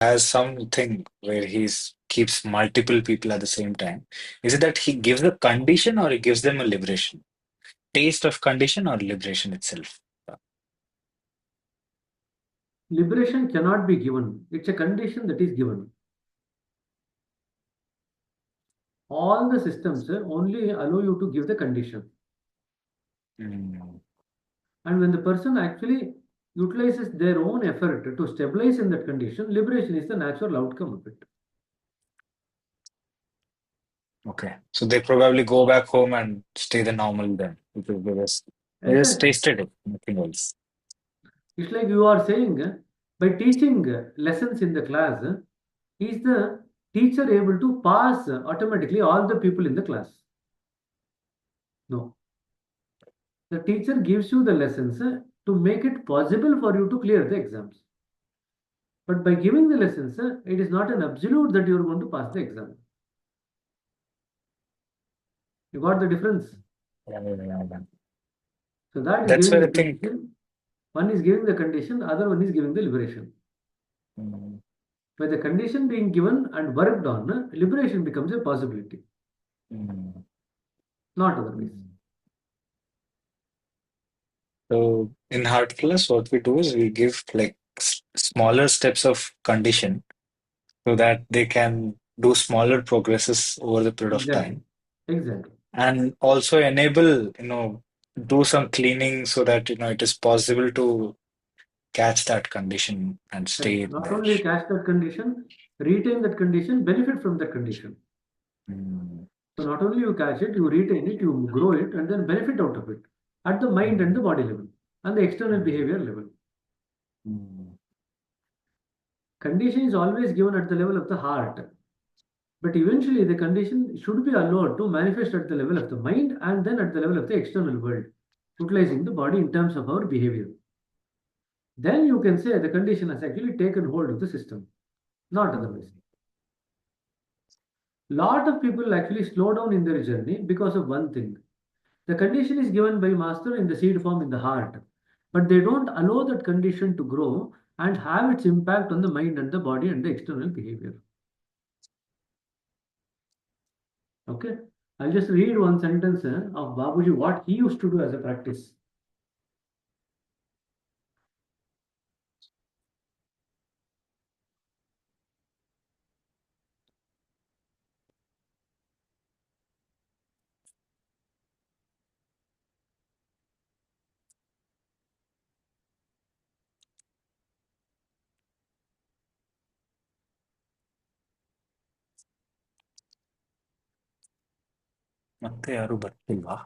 has something where he's keeps multiple people at the same time. Is it that he gives a condition or he gives them a liberation? Taste of condition or liberation itself? Liberation cannot be given. It's a condition that is given. All the systems only allow you to give the condition. Mm, And when the person actually utilizes their own effort to stabilize in that condition, liberation is the natural outcome of it. okay. So they probably go back home and stay the normal then because they just Exactly. tasted it, nothing else. It's like you are saying, by teaching lessons in the class, is the teacher able to pass automatically all the people in the class? No. The teacher gives you the lessons to make it possible for you to clear the exams. But by giving the lessons, it is not an absolute that you are going to pass the exam. You got the difference? Yeah, yeah, yeah, yeah. So that is That's giving where the I think. condition. One is giving the condition, other one is giving the liberation. Mm, By the condition being given and worked on, liberation becomes a possibility, mm, not otherwise. mm. So in hard class, what we do is we give like smaller steps of condition so that they can do smaller progresses over the period of Exactly. time Exactly. and also enable, do some cleaning so that, it is possible to catch that condition and Correct. stay Not there. only catch that condition, retain that condition, benefit from that condition. Mm, So not only you catch it, you retain it, you grow it, and then benefit out of it at the mind and mm, the body level and the external mm, behavior level. mm, Condition is always given at the level of the heart, but eventually the condition should be allowed to manifest at the level of the mind and then at the level of the external world, utilizing the body in terms of our behavior. Then you can say the condition has actually taken hold of the system, not otherwise. mm. Lot of people actually slow down in their journey because of one thing. The condition is given by master in the seed form in the heart, but they don't allow that condition to grow and have its impact on the mind and the body and the external behavior. Okay, I'll just read one sentence of Babuji, what he used to do as a practice. ಮತ್ತೆ ಯಾರು ಬರ್ತಿಲ್ವಾ?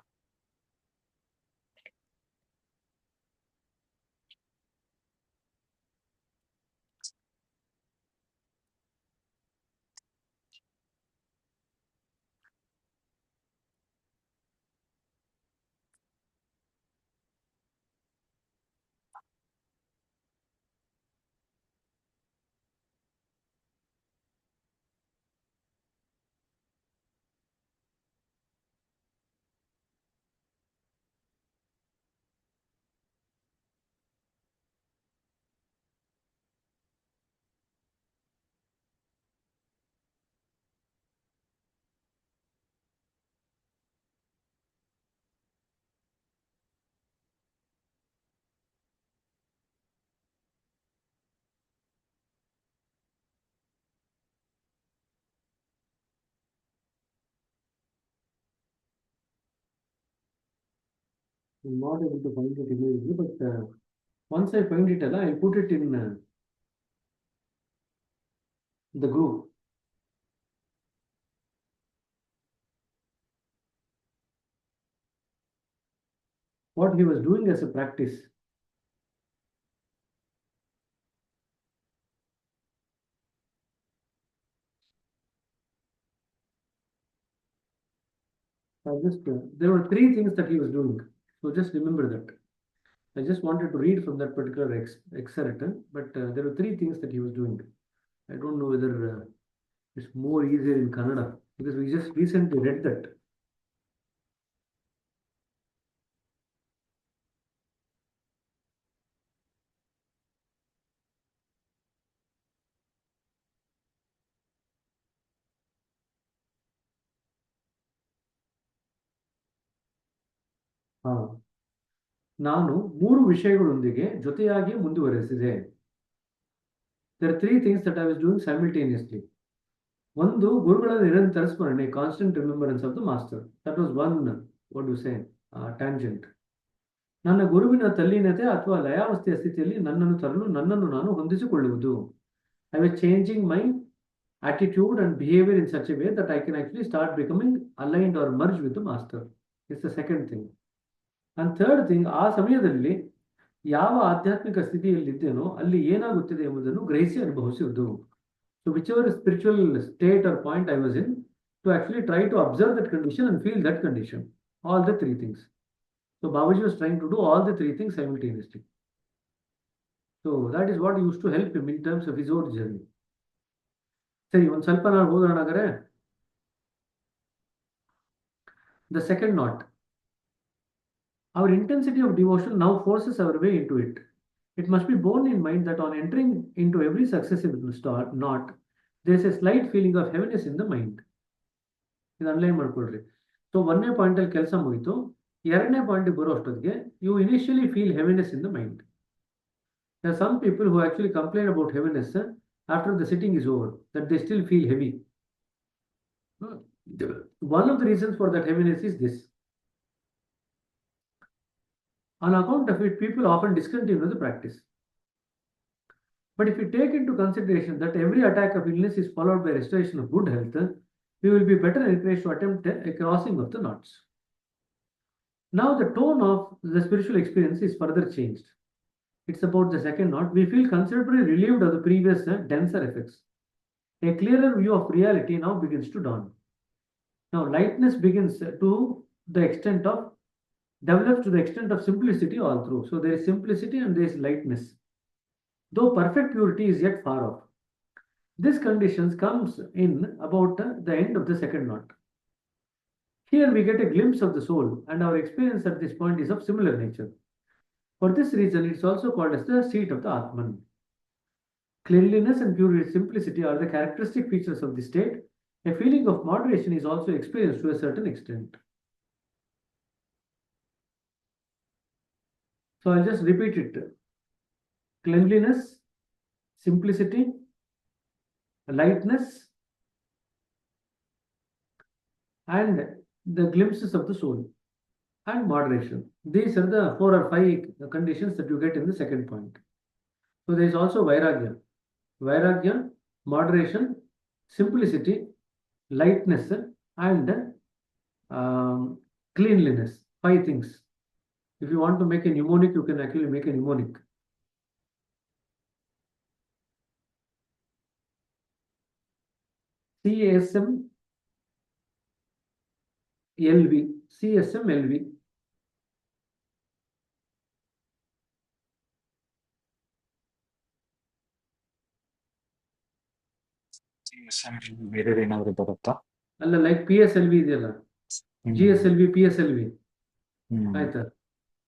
I'm not able to find it immediately, but once I find it, I'll put it in the group. What he was doing as a practice. There were three things that he was doing. So just remember that. I just wanted to read from that particular excerpt, but there were three things that he was doing. I don't know whether it's more easier in Kannada because we just recently read that. ಹಾ, ನಾನು ಮೂರು ವಿಷಯಗಳೊಂದಿಗೆ ಜೊತೆಯಾಗಿ ಮುಂದುವರೆಸಿದೆ. There are three things that I was doing simultaneously. ಒಂದು, ಗುರುಗಳ ನಿರಂತರ ಸ್ಮರಣೆ, constant remembrance of the master. That was one, what you say, tangent. ನನ್ನ ಗುರುವಿನ ತಲ್ಲೀನತೆ ಅಥವಾ ಲಯಾವಸ್ಥೆಯ ಸ್ಥಿತಿಯಲ್ಲಿ ನನ್ನನ್ನು ತರಲು ನನ್ನನ್ನು ನಾನು ಹೊಂದಿಸಿಕೊಳ್ಳುವುದು. I was changing my attitude and behavior in such a way that I can actually start becoming aligned or merge with the master. It's the second thing. And third thing, ಆ ಸಮಯದಲ್ಲಿ ಯಾವ ಆಧ್ಯಾತ್ಮಿಕ ಸ್ಥಿತಿಯಲ್ಲಿದ್ದೇನೋ ಅಲ್ಲಿ ಏನಾಗುತ್ತಿದೆ ಎಂಬುದನ್ನು ಗ್ರಹಿಸಿ ಅನುಭವಿಸುವುದು. So whichever spiritual state or point I was in, to actually try to observe that condition and feel that condition. All the three things. So Babaji was trying to do all the three things simultaneously. So that is what used to help him in terms of his own journey. ಸರಿ, ಒಂದು ಸ್ವಲ್ಪ ನಾನು ಓದೋಣ ಹಾಗಾದ್ರೆ. The second knot. Our intensity of devotion now forces our way into it. It must be borne in mind that on entering into every successive knot, there is a slight feeling of heaviness in the mind. ಇದು underline ಮಾಡ್ಕೊಳ್ರಿ. So ಒಂದನೇ point ಅಲ್ಲಿ ಕೆಲಸ ಮುಗಿತು. ಎರಡನೇ point ಬರೋ ಅಷ್ಟೊತ್ತಿಗೆ you initially feel heaviness in the mind. There are some people who actually complain about heaviness after the sitting is over, that they still feel heavy. One of the reasons for that heaviness is this. On account of it, people often discontinue the practice. But if we take into consideration that every attack of illness is followed by restoration of good health, we will be better encouraged to attempt a crossing of the knots. Now the tone of the spiritual experience is further changed. It's about the second knot. We feel considerably relieved of the previous denser effects. A clearer view of reality now begins to dawn. Now lightness begins to the extent of, develops to the extent of simplicity all through. So there is simplicity and there is lightness. Though perfect purity is yet far off. This condition comes in about the end of the second knot. Here we get a glimpse of the soul, and our experience at this point is of similar nature. For this reason, it's also called as the seat of the Atman. Cleanliness and purity, simplicity are the characteristic features of the state. A feeling of moderation is also experienced to a certain extent. So I'll just repeat it. Cleanliness, simplicity, lightness, and the glimpses of the soul, and moderation. These are the 4 or 5 conditions that you get in the second point. So there is also Vairagya. Vairagya, moderation, simplicity, lightness, and cleanliness. 5 things. If you want to make a mnemonic, you can actually make a mnemonic. CSM LV. CSM LV. ಬೇರೆ ಏನಾದ್ರು ಬರುತ್ತಾ? ಅಲ್ಲ, like PSLV ಇದೆಯಲ್ಲ, GSLV, PSLV ಆಯ್ತಾ.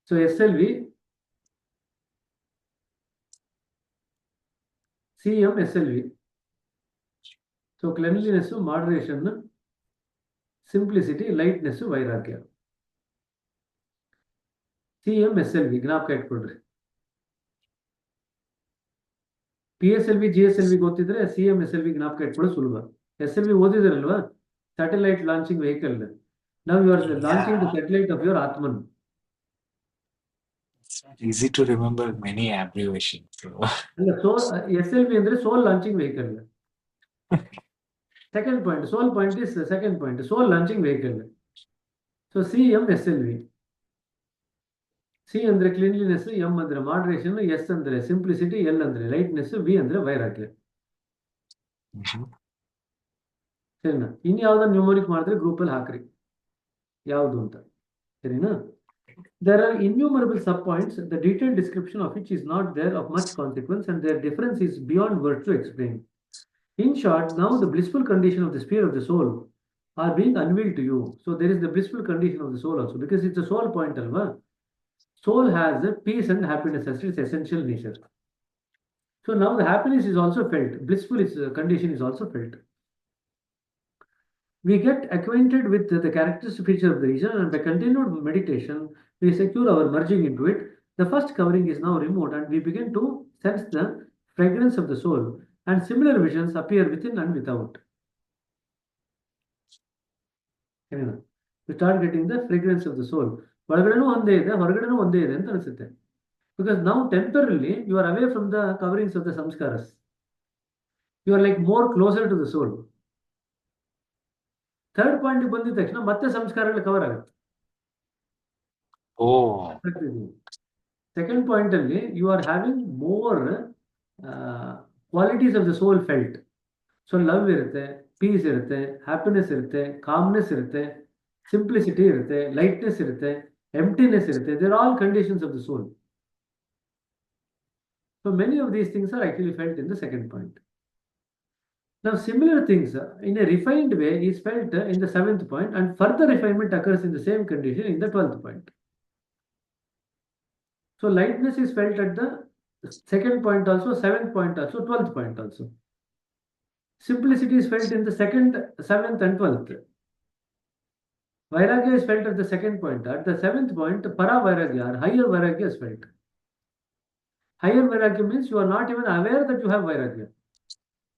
So SLV, CM SLV. So cleanliness, moderation, simplicity, lightness, ವೈರಾಗ್ಯ. CM SLV ಜ್ಞಾಪಕ ಇಟ್ಕೊಳ್ರಿ. PSLV GSLV ಗೊತ್ತಿದ್ರೆ CM SLV ಜ್ಞಾಪಕ ಇಟ್ಕೊಳ್ಳೋದು ಸುಲಭ. SLV ಓದಿದ್ರಲ್ವಾ, satellite launching vehicle. Now you are launching the satellite of your Atman. It's not easy to remember many abbreviations. ಅಲ್ಲ, SLV ಅಂದ್ರೆ soul launching vehicle. Second point, soul point is the second point, soul launching vehicle. So CM SLV. C ಅಂದ್ರೆ cleanliness, M ಅಂದ್ರೆ moderation, S ಅಂದ್ರೆ simplicity, L ಅಂದ್ರೆ lightness, V ಅಂದ್ರೆ ವೈರಾಗ್ಯ. ಸರಿನಾ? ಇನ್ಯಾವ್ದ numeric ಮಾಡಿದ್ರೆ ಗ್ರೂಪಲ್ಲಿ ಹಾಕ್ರಿ ಯಾವುದು ಅಂತ. ಸರಿನಾ? There are innumerable subpoints, the detailed description of which is not there of much consequence, and their difference is beyond words to explain. In short, now the blissful condition of the sphere of the soul are being unveiled to you. So there is the blissful condition of the soul also, because it's a soul point, alva. Soul has peace and happiness as its essential nature. So now the happiness is also felt. Blissful condition is also felt. We get acquainted with the characteristic feature of the region, and by continued meditation, We secure our merging into it. The first covering is now removed, and we begin to sense the fragrance of the soul, and similar visions appear within and without. ಸರಿನಾ? We start getting the fragrance of the soul. ಒಳಗಡೆನೂ ಒಂದೇ ಇದೆ, ಹೊರಗಡೆನೂ ಒಂದೇ ಇದೆ ಅಂತ ಅನಿಸುತ್ತೆ. Because now temporarily you are away from the coverings of the samskaras. You are like more closer to the soul. Third point ಬಂದಿದ ತಕ್ಷಣ ಮತ್ತೆ ಸಂಸ್ಕಾರಗಳು ಕವರ್ ಆಗುತ್ತೆ. Oh, ಸೆಕೆಂಡ್ ಪಾಯಿಂಟ್ ಅಲ್ಲಿ you are having more qualities of the soul felt. So love ಇರುತ್ತೆ, peace ಇರುತ್ತೆ, happiness ಇರುತ್ತೆ, calmness ಇರುತ್ತೆ, ಸಿಂಪ್ಲಿಸಿಟಿ ಇರುತ್ತೆ, ಲೈಟ್ನೆಸ್ ಇರುತ್ತೆ, ಎಂಪ್ಟಿನೆಸ್ ಇರುತ್ತೆ. They're all conditions of the soul. So many of these things are actually felt in the second point. Now, similar things in a refined way is felt in the seventh point, and further refinement occurs in the same condition in the 12th point. So, lightness is felt at the second point also, seventh point also, 12th point also. Simplicity is felt in the second, seventh, and 12th. Vairagya is felt at the second point. At the seventh point, para vairagya or higher vairagya is felt. Higher vairagya means you are not even aware that you have vairagya.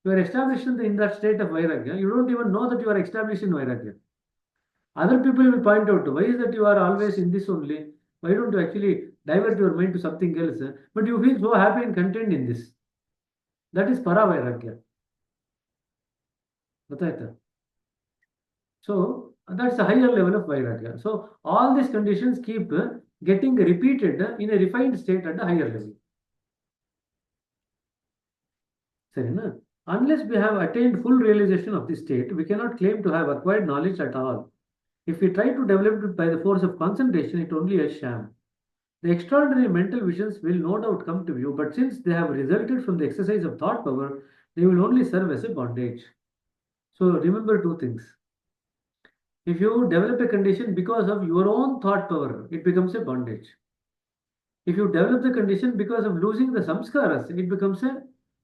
You are established in that state of vairagya. You don't even know that you are established in vairagya. Other people will point out, why is that you are always in this only? Why don't you actually divert your mind to something else? But you feel so happy and content in this. That is para vairagya. ಗೊತ್ತಾಯ್ತಾ? So that's a higher level of vairagya. So all these conditions keep getting repeated in a refined state at a higher level. ಸರಿನಾ? Unless we have attained full realization of this state, we cannot claim to have acquired knowledge at all. If we try to develop it by the force of concentration, it only a sham. The extraordinary mental visions will no doubt come to you, but since they have resulted from the exercise of thought power, they will only serve as a bondage. So remember two things. If you develop a condition because of your own thought power, it becomes a bondage. If you develop the condition because of losing the samskaras, it becomes a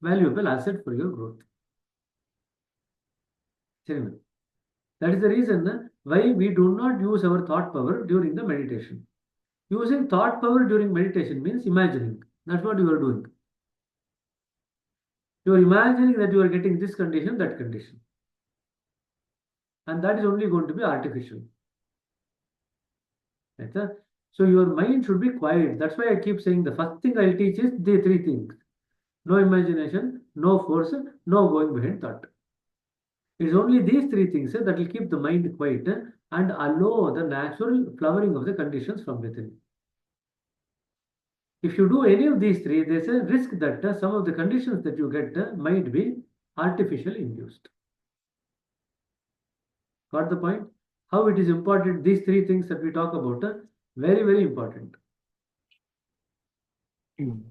valuable asset for your growth. That is the reason why we do not use our thought power during the meditation. Using thought power during meditation means imagining. That's what you are doing. You are imagining that you are getting this condition, that condition. And that is only going to be artificial. Right? So your mind should be quiet. That's why I keep saying the first thing I'll teach is the three things. No imagination, no force, no going behind thought. It's only these three things that will keep the mind quiet and allow the natural flowering of the conditions from within. If you do any of these three, there's a risk that some of the conditions that you get might be artificially induced. Got the point? How it is important, these three things that we talk about, very, very important.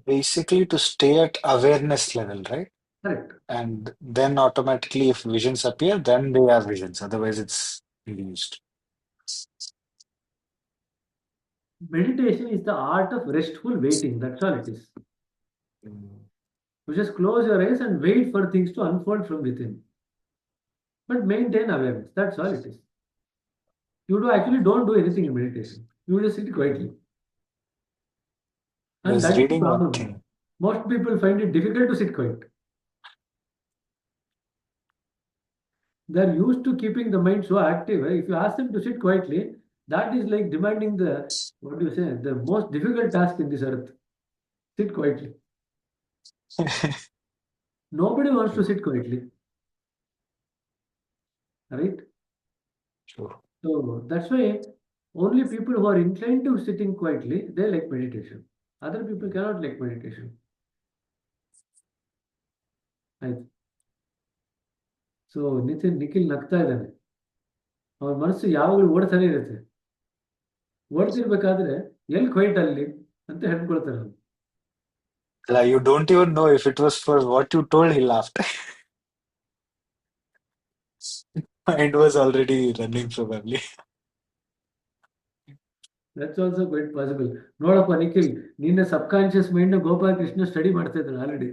basically to stay at awareness level, right? Correct. And then automatically, if visions appear, then they are visions. Otherwise, it's illusioned. Meditation is the art of restful waiting. That's all it is. Mm. You just close your eyes and wait for things to unfold from within. But maintain awareness. That's all it is. You actually don't do anything in meditation. You just sit quietly. I And was that's the reading one problem. thing. Most people find it difficult to sit quiet. They're used to keeping the mind so active. If you ask them to sit quietly, that is like demanding the, what do you say, the most difficult task in this earth. Sit quietly. Nobody wants to sit quietly. Right? Sure. So that's why only people who are inclined to sitting quietly, they like meditation. Other people cannot like meditation. Right? So Nikhil ನಗ್ತಾ ಇದ್ದಾನೆ. ಅವ್ರ ಮನಸ್ಸು ಯಾವಾಗಲೂ ಓಡ್ತಾನೆ ಇರುತ್ತೆ. ಓಡ್ತಿರ್ಬೇಕಾದ್ರೆ ಎಲ್ಲಿ quite ಅಲ್ಲಿ ಅಂತ ಹೇಳ್ಕೊಳ್ತಾರೆ ಅವ್ರು. Like, you don't even know if it was for what you told, he laughed. Mind was already running probably. That's also quite possible. ನೋಡಪ್ಪ ನಿಖಿಲ್, ನಿನ್ನ subconscious mind Gopal Krishna study ಮಾಡ್ತಾ ಇದ್ದಾನೆ ಆಲ್ರೆಡಿ.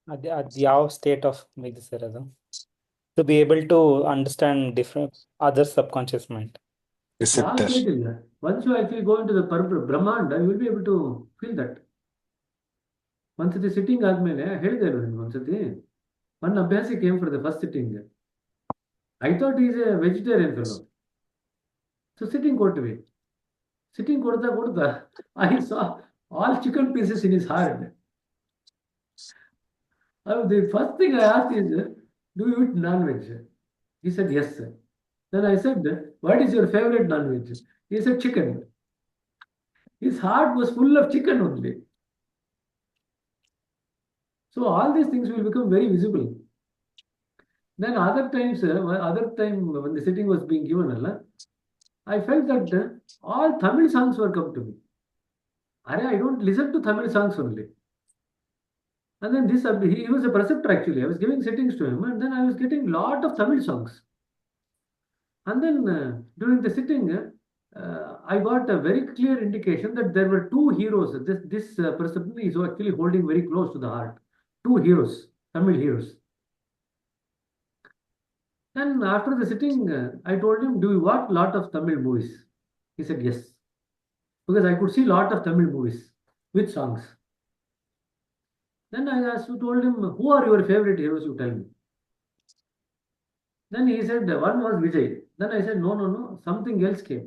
ಅದು ಯಾವ ಸ್ಟೇಟ್ ಆಫ್ ಇದು ಸರ್ ಅದು? To be able to understand different other subconscious mind. receptor. Last little, once you actually go into the Brahmanda, you will be able to feel that. ಒಂದ್ಸತಿ sitting ಆದ್ಮೇಲೆ ಹೇಳಿದೆ ಅಲ್ವ ನಿಮ್ಗೆ ಒಂದ್ಸತಿ one Abhyasi came for the first sitting. I thought he's a vegetarian fellow. So sitting ಕೊಟ್ವಿ. Sitting ಕೊಡ್ತಾ I saw all chicken pieces in his heart. The first thing I asked is, do you eat non-veg? He said, yes, sir. Then I said, what is your favorite non-veg? He said, chicken. His heart was full of chicken only. So all these things will become very visible. Then other times, other time when the sitting was being given, I felt that all Tamil songs were come to me. I don't listen to Tamil songs only. And then he was a preceptor actually. I was giving sittings to him, and then I was getting lot of Tamil songs. And then during the sitting, I got a very clear indication that there were two heroes. This person is actually holding very close to the heart. Two heroes, Tamil heroes. Then after the sitting, I told him, "Do you watch lot of Tamil movies?" He said, "Yes," because I could see lot of Tamil movies with songs. Then told him, "Who are your favorite heroes? You tell me." Then he said, "One was Vijay." Then I said, "No, no, no. Something else came.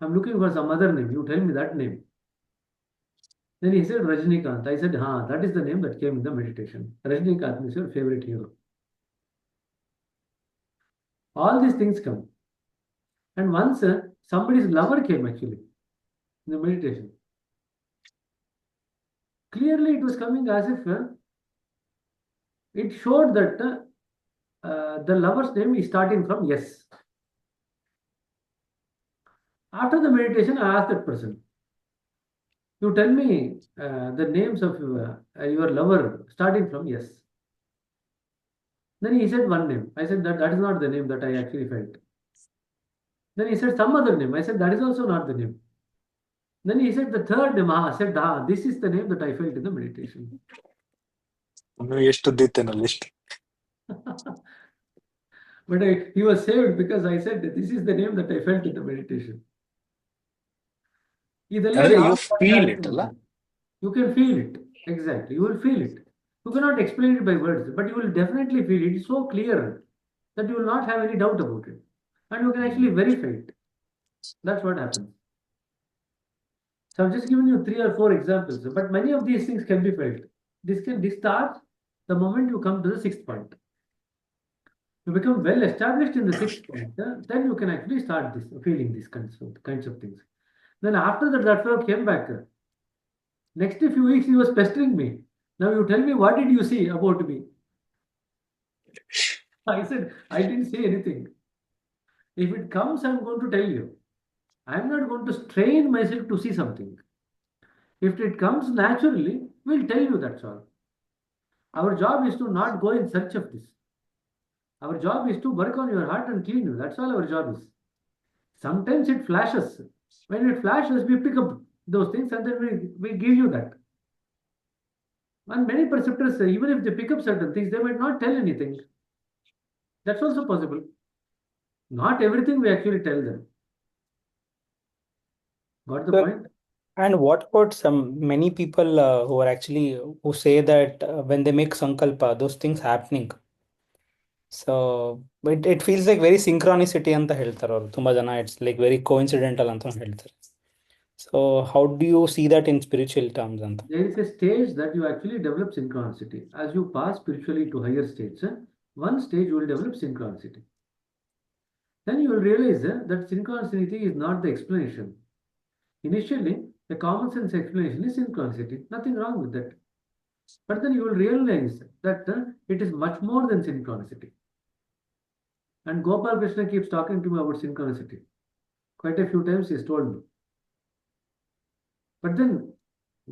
I'm looking for some other name. You tell me that name." Then he said Rajnikant. I said, that is the name that came in the meditation. Rajnikant is your favorite hero. All these things come. And once somebody's lover came actually in the meditation. Clearly, it was coming as if it showed that the lover's name is starting from yes. After the meditation, I asked that person, "You tell me the names of your lover starting from yes." Then he said one name. I said that is not the name that I actually felt. Then he said some other name. I said that is also not the name. Then he said the third name. I said, this is the name that I felt in the meditation. But he was saved because I said this is the name that I felt in the meditation. ಇದೆಲ್ಲ ಅಂದ್ರೆ ಯಾವ you feel it, ಅಲ್ಲ? You can feel it. Exactly. You will feel it. You cannot explain it by words, but you will definitely feel it. It's so clear that you will not have any doubt about it. And you can actually verify it. That's what happens. So I've just given you 3 or 4 examples, but many of these things can be felt. This starts the moment you come to the sixth point. You become well established in the sixth point, then you can actually start this feeling these kinds of things. Then after that fellow came back. Next few weeks he was pestering me. Now you tell me, what did you see about me? I said, I didn't say anything. If it comes, I'm going to tell you. I'm not going to strain myself to see something. If it comes naturally, we'll tell you, that's all. Our job is to not go in search of this. Our job is to work on your heart and clean you. That's all our job is. Sometimes it flashes. When it flashes, we pick up those things and then we give you that. And many perceptors, even if they pick up certain things, they might not tell anything. That's also possible. Not everything we actually tell them. Got the Sir, point? and what about many people who are actually who say that when they make sankalpa, those things happening. So it feels like very synchronicity ಅಂತ ಹೇಳ್ತಾರೆ ಅವರು ತುಂಬಾ ಜನ. It's like very coincidental ಅಂತ ಹೇಳ್ತಾರೆ. So how do you see that in spiritual terms ಅಂತ? There is a stage that you actually develop synchronicity. As you pass spiritually to higher states, one stage you will develop synchronicity. Then you will realize that synchronicity is not the explanation. Initially, the common sense explanation is synchronicity. Nothing wrong with that. But then you will realize that it is much more than synchronicity. And Gopal Krishna keeps talking to me about synchronicity. Quite a few times he's told me. But then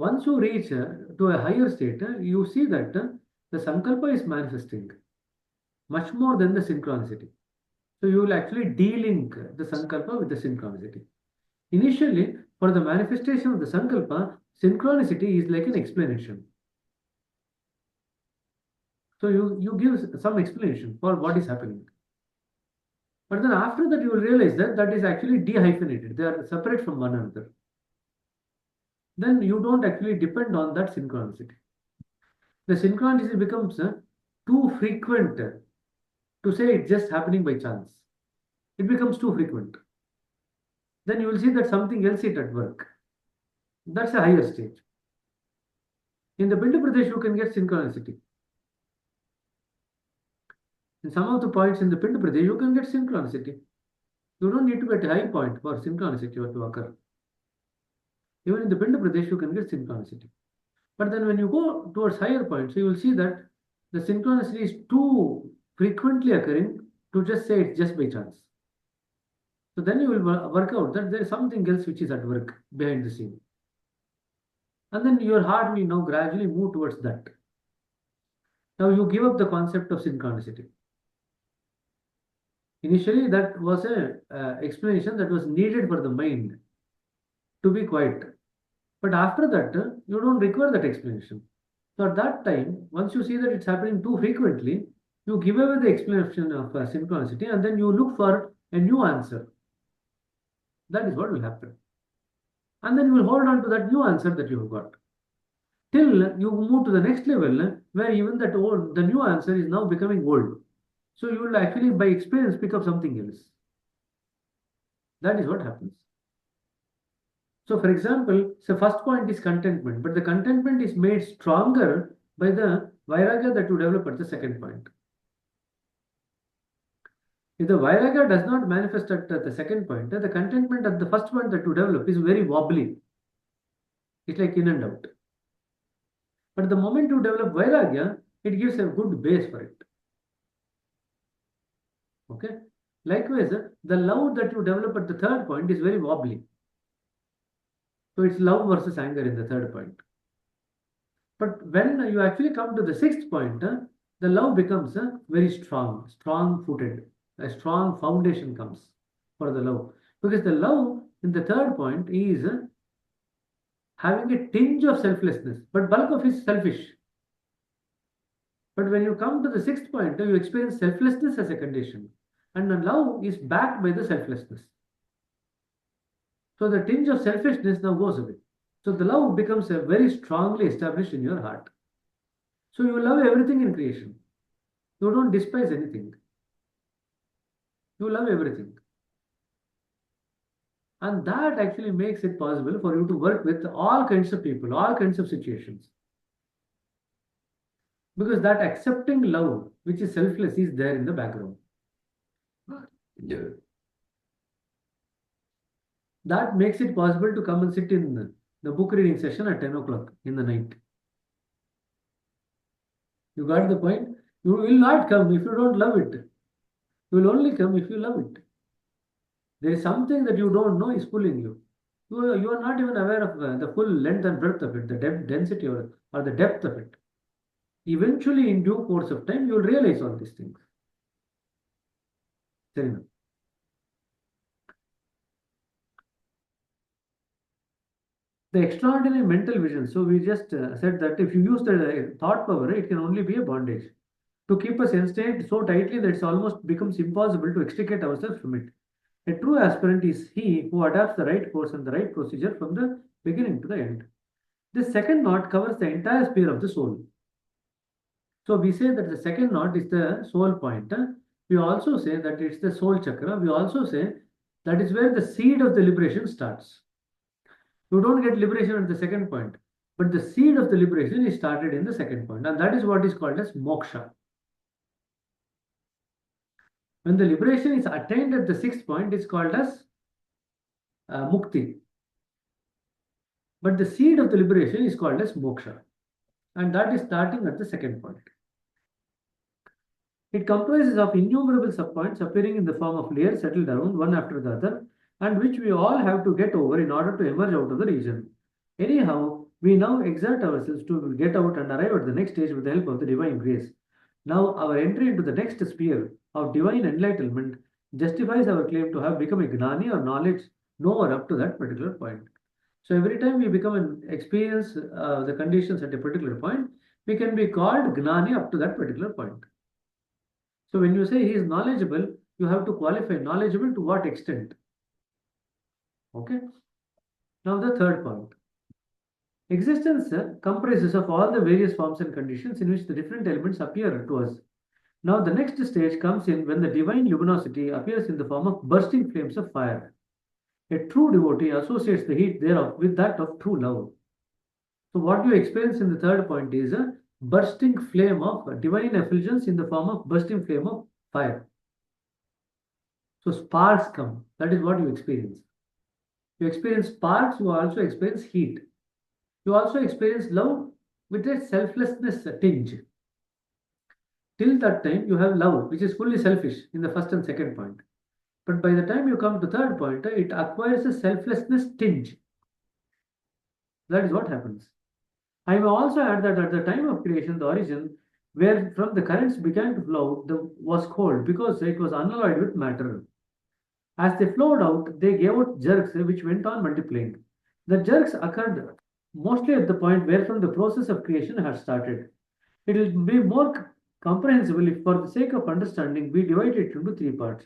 once you reach to a higher state, you see that the sankalpa is manifesting much more than the synchronicity. So you will actually de-link the sankalpa with the synchronicity. Initially, for the manifestation of the sankalpa, synchronicity is like an explanation. So you give some explanation for what is happening. But then after that, you will realize that that is actually dehyphenated. They are separate from one another. Then you don't actually depend on that synchronicity. The synchronicity becomes too frequent to say it's just happening by chance. It becomes too frequent. Then you will see that something else is at work. That's a higher stage. In the Bindu Pradesh, you can get synchronicity. In some of the points in the Pindu Pradesh, you can get synchronicity. You don't need to be at a high point for synchronicity to occur. Even in the Pindu Pradesh, you can get synchronicity. But then when you go towards higher points, you will see that the synchronicity is too frequently occurring to just say it's just by chance. So then you will work out that there is something else which is at work behind the scene. And then your heart will now gradually move towards that. Now you give up the concept of synchronicity. Initially, that was a explanation that was needed for the mind to be quiet. But after that, you don't require that explanation. So at that time, once you see that it's happening too frequently, you give away the explanation of synchronicity and then you look for a new answer. That is what will happen. And then you will hold on to that new answer that you have got. Till you move to the next level where even the new answer is now becoming old. So you will actually, by experience, pick up something else. That is what happens. So, for example, the first point is contentment, but the contentment is made stronger by the vairagya that you develop at the second point. If the vairagya does not manifest at the second point, the contentment at the first point that you develop is very wobbly. It's like in and out. But the moment you develop vairagya, it gives a good base for it. Okay. Likewise, the love that you develop at the third point is very wobbly. So it's love versus anger in the third point. But when you actually come to the sixth point, the love becomes very strong, strong-footed. A strong foundation comes for the love. Because the love in the third point is having a tinge of selflessness, but bulk of it is selfish. But when you come to the sixth point, you experience selflessness as a condition. And the love is backed by the selflessness. So the tinge of selfishness now goes away. So the love becomes very strongly established in your heart. So you love everything in creation. You don't despise anything. You love everything. And that actually makes it possible for you to work with all kinds of people, all kinds of situations. Because that accepting love, which is selfless, is there in the background. Yeah. That makes it possible to come and sit in the book reading session at 10 o'clock in the night. You got the point? You will not come if you don't love it. You will only come if you love it. There is something that you don't know is pulling you. You are not even aware of the full length and breadth of it, the density or the depth of it. Eventually, in due course of time, you will realize all these things. The extraordinary mental vision. So we just said that if you use the thought power, it can only be a bondage to keep us enslaved so tightly that it almost becomes impossible to extricate ourselves from it. A true aspirant is he who adapts the right course and the right procedure from the beginning to the end. This second knot covers the entire sphere of the soul. So we say that the second knot is the soul point. We also say that it's the soul chakra. We also say that is where the seed of the liberation starts. You don't get liberation at the second point, but the seed of the liberation is started in the second point, and that is what is called as moksha. When the liberation is attained at the sixth point, it's called as mukti. But the seed of the liberation is called as moksha, and that is starting at the second point. It comprises of innumerable subpoints appearing in the form of layers settled around one after the other, and which we all have to get over in order to emerge out of the region. Anyhow, we now exert ourselves to get out and arrive at the next stage with the help of the divine grace. Now, our entry into the next sphere of divine enlightenment justifies our claim to have become a gnani or knowledge knower up to that particular point. So, every time we become an experience the conditions at a particular point, we can be called gnani up to that particular point. So, when you say he is knowledgeable, you have to qualify knowledgeable to what extent. Okay. Now the third point. Existence comprises of all the various forms and conditions in which the different elements appear to us. Now the next stage comes in when the divine luminosity appears in the form of bursting flames of fire. A true devotee associates the heat thereof with that of true love. So what you experience in the third point is a bursting flame of divine effulgence in the form of bursting flame of fire. So sparks come. That is what you experience. You experience sparks, you also experience heat. You also experience love with a selflessness tinge. Till that time, you have love, which is fully selfish in the first and second point. But by the time you come to third point, it acquires a selflessness tinge. That is what happens. I may also add that at the time of creation, the origin where from the currents began to flow was cold because it was unalloyed with matter. As they flowed out, they gave out jerks which went on multiplying. The jerks occurred mostly at the point where from the process of creation had started. It will be more comprehensible if for the sake of understanding we divide it into three parts.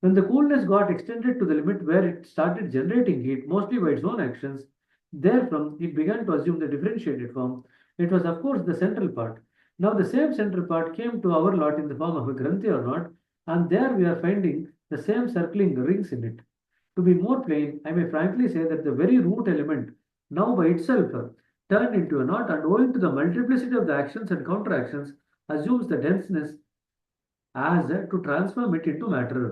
When the coolness got extended to the limit where it started generating heat, mostly by its own actions, therefrom it began to assume the differentiated form. It was, of course, the central part. Now, the same central part came to our lot in the form of a granthi or not, and there we are finding the same circling rings in it. To be more plain, I may frankly say that the very root element, now by itself turned into a knot and owing to the multiplicity of the actions and counteractions, assumes the denseness as to transform it into matter.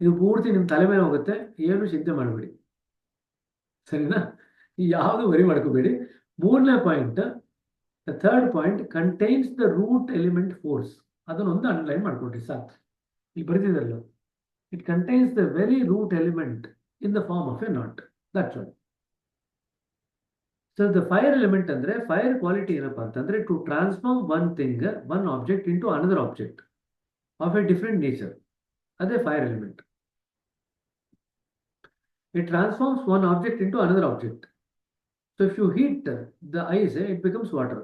ಇದು ಪೂರ್ತಿ ನಿಮ್ಮ ತಲೆ ಮೇಲೆ ಹೋಗುತ್ತೆ, ಏನು ಚಿಂತೆ ಮಾಡಬೇಡಿ, ಸರಿನಾ? ಯಾವುದು ವರಿ ಮಾಡ್ಕೋಬೇಡಿ. ಮೂರನೇ point, the third point contains the root element force. ಅದನ್ನೊಂದು ಅಂಡರ್ಲೈನ್ ಮಾಡ್ಕೊಡ್ರಿ ಸಾಕು. ಇಲ್ಲಿ ಬರೆದಿದ್ದಲ್ಲ, it contains the very root element in the form of a knot. That's all. So the fire element ಅಂದ್ರೆ ಫೈರ್ ಕ್ವಾಲಿಟಿ ಏನಪ್ಪಾ ಅಂತಂದ್ರೆ to transform one thing, one object into another object of a different nature. ಅದೇ fire element. It transforms one object into another object. So if you heat the ice, it becomes water.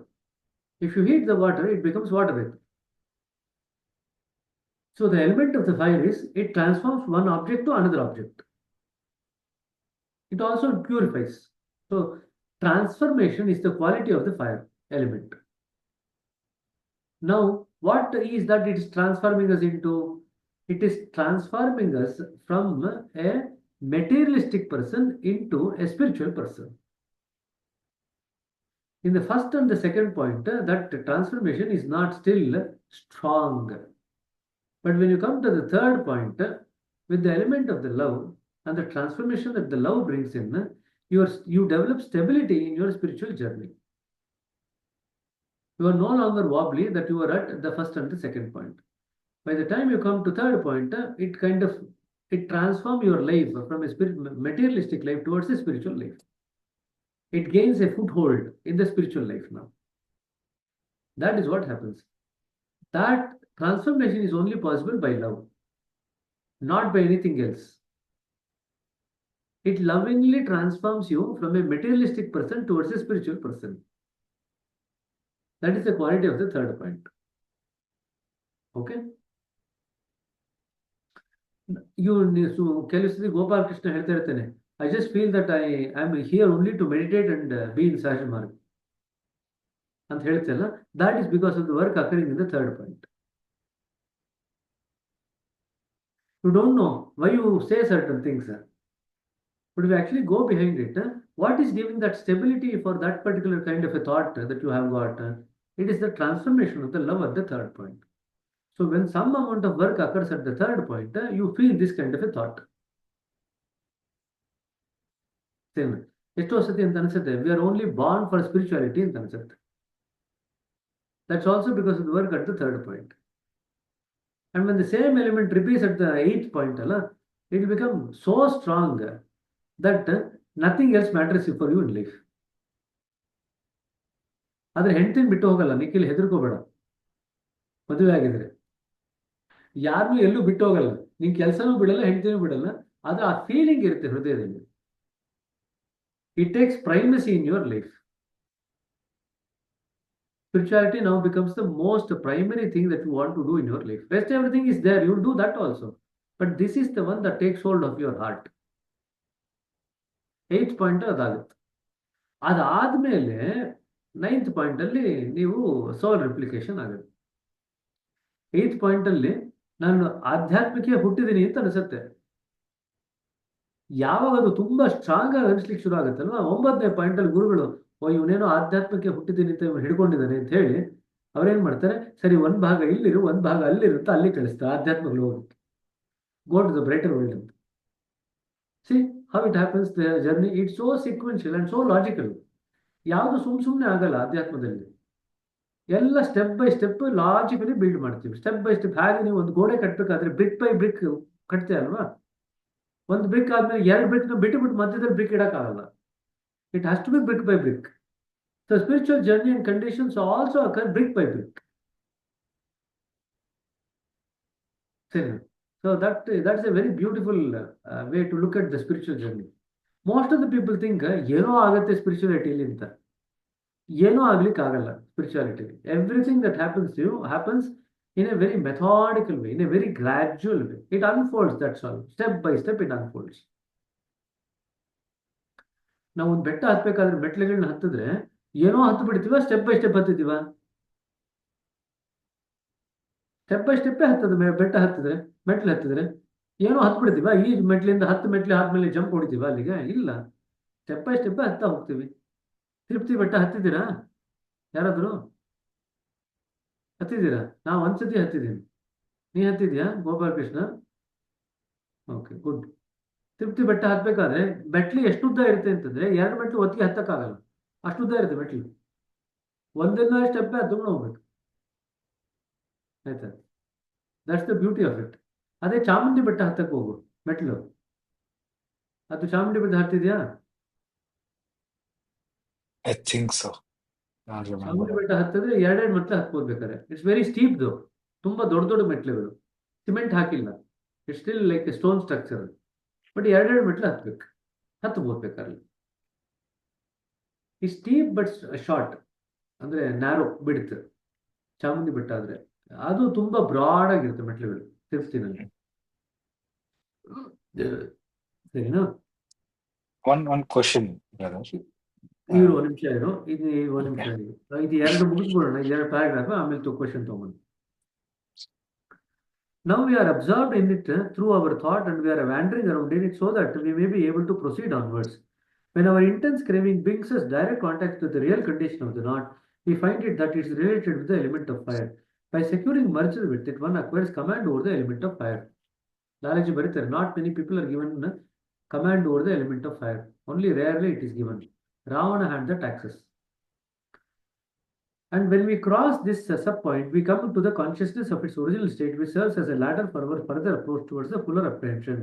If you heat the water, it becomes water vapor. So the element of the fire is it transforms one object to another object. It also purifies. So transformation is the quality of the fire element. Now, what is that it is transforming us into? It is transforming us from a materialistic person into a spiritual person. In the first and the second point, that transformation is not still strong. But when you come to the third point, with the element of the love and the transformation that the love brings in, you develop stability in your spiritual journey. You are no longer wobbly that you are at the first and the second point. By the time you come to third point, it transforms your life from a materialistic life towards a spiritual life. It gains a foothold in the spiritual life now. That is what happens. That transformation is only possible by love, not by anything else. It lovingly transforms you from a materialistic person towards a spiritual person. That is the quality of the third point. Okay? ಕೆಲವು ಸತಿ ಗೋಪಾಲ ಕೃಷ್ಣ ಹೇಳ್ತಾ ಇರ್ತೇನೆ, I just feel that I am here only to meditate and be in Sahaj Marg ಅಂತ ಹೇಳ್ತೇಲ್ಲ. That is because of the work occurring in the third point. You don't know why you say certain things, but you actually go behind it. What is giving that stability for that particular kind of a thought that you have got? It is the transformation of the love at the third point. So when some amount of work occurs at the third point, you feel this kind of a thought. ಎಷ್ಟೋ ಸತಿ ಅಂತ ಅನ್ಸುತ್ತೆ, we are only born for spirituality ಅಂತ ಅನ್ಸುತ್ತೆ. That's also because of the work at the third point. And when the same element repeats at the eighth point, it will become so strong that nothing else matters for you in life. ಆದ್ರೆ ಹೆಂಡತಿನ ಬಿಟ್ಟು ಹೋಗಲ್ಲ. ನಿಖಿಲ್ ಹೆದರ್ಕೋಬೇಡ, ಮದುವೆ ಆಗಿದ್ರೆ ಯಾರನ್ನೂ ಎಲ್ಲೂ ಬಿಟ್ಟು ಹೋಗಲ್ಲ. ನಿನ್ ಕೆಲಸನೂ ಬಿಡಲ್ಲ, ಹೆಂಡತಿನೂ ಬಿಡಲ್ಲ. ಆದ್ರೆ ಆ ಫೀಲಿಂಗ್ ಇರುತ್ತೆ ಹೃದಯದಲ್ಲಿ. It takes ಪ್ರೈಮಸಿ in your life. Spirituality now becomes the most primary thing that you want to do in your life. Rest everything is there, you'll do that also. But this is the one that takes hold of your heart. 8th point ಅದಾಗುತ್ತೆ. ಅದಾದ್ಮೇಲೆ 9th point ಅಲ್ಲಿ ನೀವು ಸೋಲ್ replication ಆಗುತ್ತೆ. 8th point ಅಲ್ಲಿ ನಾನು ಆಧ್ಯಾತ್ಮಿಕ ಹುಟ್ಟಿದ್ದೀನಿ ಅಂತ ಅನಿಸುತ್ತೆ. ಯಾವಾಗ ಅದು ತುಂಬಾ ಸ್ಟ್ರಾಂಗ್ ಆಗಿ ಅನಿಸ್ಲಿಕ್ಕೆ ಶುರು ಆಗುತ್ತಲ್ವಾ, 9ನೇ ಪಾಯಿಂಟ್ ಅಲ್ಲಿ ಗುರುಗಳು ಇವನೇನೋ ಆಧ್ಯಾತ್ಮಕ್ಕೆ ಹುಟ್ಟಿದ್ದೀನಿ ಅಂತ ಇವ್ನು ಹಿಡ್ಕೊಂಡಿದ್ದಾನೆ ಅಂತ ಹೇಳಿ ಅವ್ರೇನ್ ಮಾಡ್ತಾರೆ, ಸರಿ ಒಂದ್ ಭಾಗ ಇಲ್ಲಿರು ಒಂದ್ ಭಾಗ ಅಲ್ಲಿರುತ್ತೆ, ಅಲ್ಲಿ ಕಳಿಸ್ತಾರೆ ಆಧ್ಯಾತ್ಮಗಳು ಹೋಗುತ್ತೆ, go to the brighter world ಅಂತ. See how it happens the journey, it's so sequential and so logical. ಯಾವುದು ಸುಮ್ಮನೆ ಆಗಲ್ಲ ಅಧ್ಯಾತ್ಮದಲ್ಲಿ. ಎಲ್ಲ step by step logically build ಮಾಡ್ತೀವಿ. Step by step. ಹಾಗೆ ನೀವು ಒಂದು ಗೋಡೆ ಕಟ್ಟಬೇಕಾದ್ರೆ ಬ್ರಿಕ್ ಬೈ ಬ್ರಿಕ್ ಕಟ್ತೀಯ ಅಲ್ವಾ, ಒಂದು ಬ್ರಿಕ್ ಆದ್ಮೇಲೆ 2 ಬ್ರಿಕ್ ಬಿಟ್ಟು ಮಧ್ಯದಲ್ಲಿ ಬ್ರಿಕ್ ಇಡಕ್ಕಾಗಲ್ಲ. It has to be brick by brick. So spiritual journey and conditions also occur BRIC by brick. So that's a very beautiful way to look at the spiritual journey. Most of the people think ಏನೋ ಆಗುತ್ತೆ ಸ್ಪಿರಿಚುಯಾಲಿಟಿಲಿ ಅಂತ. ಏನೋ ಆಗ್ಲಿಕ್ಕೆ ಆಗಲ್ಲ spirituality. Everything that happens to you happens in a very methodical way, in a very gradual way. It unfolds, that's all. Step by step it unfolds. ನಾವು ಒಂದು ಬೆಟ್ಟ ಹತ್ಬೇಕಾದ್ರೆ ಮೆಟ್ಲುಗಳನ್ನ ಹತ್ತಿದ್ರೆ ಏನೋ ಹತ್ತು ಬಿಡ್ತೀವ, ಸ್ಟೆಪ್ ಬೈ ಸ್ಟೆಪ್ ಹತ್ತಿದೀವ? ಸ್ಟೆಪ್ ಬೈ ಸ್ಟೆಪ್ಪೇ ಹತ್ತದ. ಬೆಟ್ಟ ಹತ್ತಿದ್ರೆ ಮೆಟ್ಲು ಹತ್ತಿದ್ರೆ ಏನೋ ಹತ್ತು ಬಿಡ್ತೀವ? ಈ ಮೆಟ್ಲಿಂದ 10 ಮೆಟ್ಲು ಆದ್ಮೇಲೆ ಜಂಪ್ ಹೊಡಿತೀವ ಅಲ್ಲಿಗೆ? ಇಲ್ಲ, ಸ್ಟೆಪ್ ಬೈ ಸ್ಟೆಪ್ ಹತ್ತಾ ಹೋಗ್ತೀವಿ. ತಿರುಪತಿ ಬೆಟ್ಟ ಹತ್ತಿದ್ದೀರಾ ಯಾರಾದ್ರು? ಹತ್ತಿದ್ದೀರಾ? ನಾವು ಒಂದ್ಸತಿ ಹತ್ತಿದ್ದೀನಿ. ನೀ ಹತ್ತಿದ್ಯಾ ಗೋಪಾಲಕೃಷ್ಣ? Okay, good. ತಿರುಪತಿ ಬೆಟ್ಟ ಹತ್ಬೇಕಾದ್ರೆ ಮೆಟ್ಲು ಎಷ್ಟು ಉದ್ದ ಇರುತ್ತೆ ಅಂತಂದ್ರೆ 2 ಮೆಟ್ಲು ಒತ್ತಿಗೆ ಹತ್ತಕ್ಕಾಗಲ್ಲ, ಅಷ್ಟು ಉದ್ದ ಇರುತ್ತೆ ಮೆಟ್ಲು. ಒಂದೆಲ್ಲ ಸ್ಟೆಪ್ ಹತ್ಕೊಂಡು ಹೋಗ್ಬೇಕು, ಆಯ್ತಾ? That's the beauty of it. ಅದೇ ಚಾಮುಂಡಿ ಬೆಟ್ಟ ಹತ್ತಕ್ಕೆ ಹೋಗು ಮೆಟ್ಲು, ಅದು ಚಾಮುಂಡಿ ಬೆಟ್ಟ ಹತ್ತಿದ್ಯಾ? I think so. I remember Chamundi that. ಬೆಟ್ಟ ಹತ್ತಿದ್ರೆ 2 ಮೆಟ್ಲು ಹತ್ಬೋದು ಬೇಕಾದ್ರೆ. ಇಟ್ಸ್ ವೆರಿ ಸ್ಟೀಪ್ದು, ತುಂಬಾ ದೊಡ್ಡ ದೊಡ್ಡ ಮೆಟ್ಲುಗಳು, ಸಿಮೆಂಟ್ ಹಾಕಿಲ್ಲ, it's still like stone structure. But 2 ಮೆಟ್ಲು ಹತ್ಬೇಕು, ಹತ್ಬೋದು ಬೇಕಾದ್ರೆ. ಈ ಸ್ಟೀಪ್ ಬಟ್ ಶಾರ್ಟ್ ಅಂದ್ರೆ ನ್ಯಾರೋ ಬಿಡುತ್ತೆ ಚಾಮುಂಡಿ ಬೆಟ್ಟ ಆದ್ರೆ. ಅದು ತುಂಬಾ ಬ್ರಾಡ್ ಆಗಿರುತ್ತೆ ಮೆಟ್ಲುಗಳು ತಿರುಪತಿನಲ್ಲಿ. ಸರಿನಾ? One question, brother. ಇವರು 1 ನಿಮಿಷ ಇರು, ಇದು 1 ನಿಮಿಷ ಇರು. ಇದು 2 ಮುಗಿಸ್ಬಿಡೋಣ, 2 ಪ್ಯಾರಾಗ್ರಾಫ್, ಆಮೇಲೆ ಕ್ವಶನ್ ತಗೊಂಡು. Now we are absorbed in it through our thought and we are wandering around in it so that we may be able to proceed onwards. When our intense craving brings us direct contact with the real condition of the knot, we find it that it is related with the element of fire. By securing merger with it, one acquires command over the element of fire. Lalaji bariತಾರೆ, not many people are given command over the element of fire. Only rarely it is given. Ravana had that access. And when we cross this sub-point, we come to the consciousness of its original state, which serves as a ladder for our further approach towards the fuller apprehension.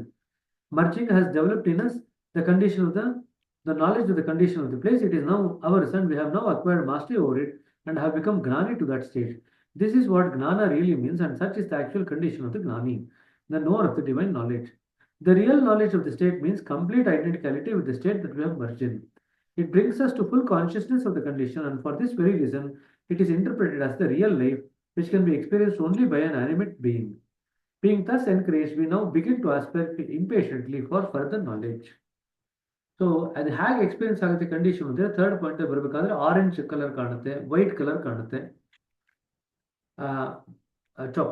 Merging has developed in us the condition of the knowledge of the condition of the place. It is now ours, and we have now acquired mastery over it and have become gnani to that stage. This is what gnana really means, and such is the actual condition of the gnani, the knower of the divine knowledge. The real knowledge of the state means complete identicality with the state that we have merged in. It brings us to full consciousness of the condition, and for this very reason, it is interpreted as the real life, which can be experienced only by an animate being. Being thus encouraged, we now begin to aspire impatiently for further knowledge. So ಅದು ಹೇಗೆ experience ಆಗುತ್ತೆ condition ಅಂದರೆ, 3rd point ಬರಬೇಕಾದ್ರೆ orange colour ಕಾಣುತ್ತೆ, white colour ಕಾಣುತ್ತೆ,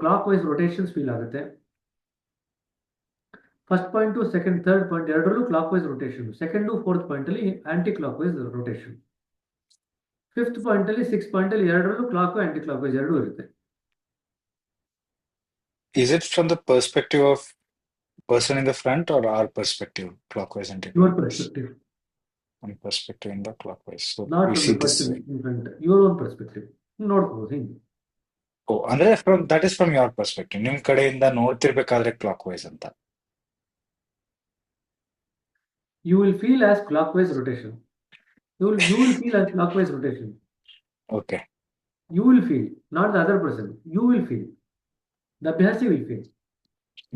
clockwise rotations feel ಆಗುತ್ತೆ. First point to second 3rd point ಎರಡರಲ್ಲೂ clock wise rotation. 2nd to 4th point ಅಲ್ಲಿ aunty clock wise rotation. 5th point ಅಲ್ಲಿ 6th point ಅಲ್ಲಿ ಎರಡರಲ್ಲೂ clock aunty clock wise ಎರಡೂ ಇರುತ್ತೆ. Is it from the perspective of person in the front or our perspective, clockwise and Your anti-clockwise? perspective, One perspective in the clockwise. So not we from see the this person way. in front. Your own perspective. ನೋಡ್ಬೋದು ಹಿಂಗೆ. Oh, ಅಂದ್ರೆ that is from your perspective. ನಿಮ್ ಕಡೆಯಿಂದ ನೋಡ್ತಿರ್ಬೇಕಾದ್ರೆ clockwise ಅಂತ. You will feel as clockwise rotation. You will feel as clockwise rotation. Okay. You will feel, not the other person. You will feel. The Abhyasi will feel.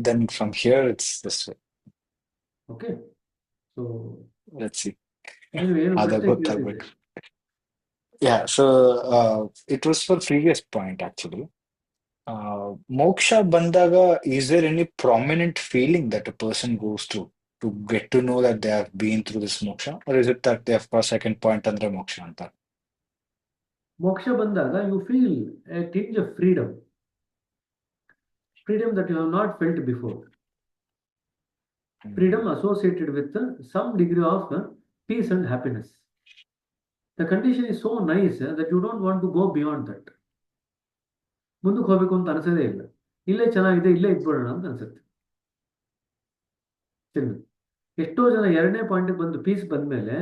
Then from here it's this way. Okay. So Let's see. anyway, ಏನು ಅದ ಪ್ರಶ್ನೆ ಗೊತ್ತಾಗ್ಬೇಕು. ಕೇಳ್ತಿದ್ದೆ? Yeah, so it was for previous point actually. Moksha Bandaga, is there any prominent feeling that a person goes through to get to know that they have been through this moksha? Or is it that they have crossed second point under moksha anta? Moksha bandaga, you feel a tinge of freedom, freedom that you have not felt before, Mm. freedom associated with some degree of peace and happiness. The condition is so nice that you don't want to go beyond that. ಮುಂದಕ್ಕೆ ಹೋಗ್ಬೇಕು ಅಂತ ಅನ್ಸೋದೇ ಇಲ್ಲ. ಇಲ್ಲೇ ಚೆನ್ನಾಗಿದೆ, ಇಲ್ಲೇ ಇದ್ಬಿಡೋಣ ಅಂತ ಅನ್ಸುತ್ತೆ. ಸರಿ. ಎಷ್ಟೋ ಜನ ಎರಡನೇ ಪಾಯಿಂಟ್ಗೆ ಬಂದು ಪೀಸ್ ಬಂದ್ಮೇಲೆ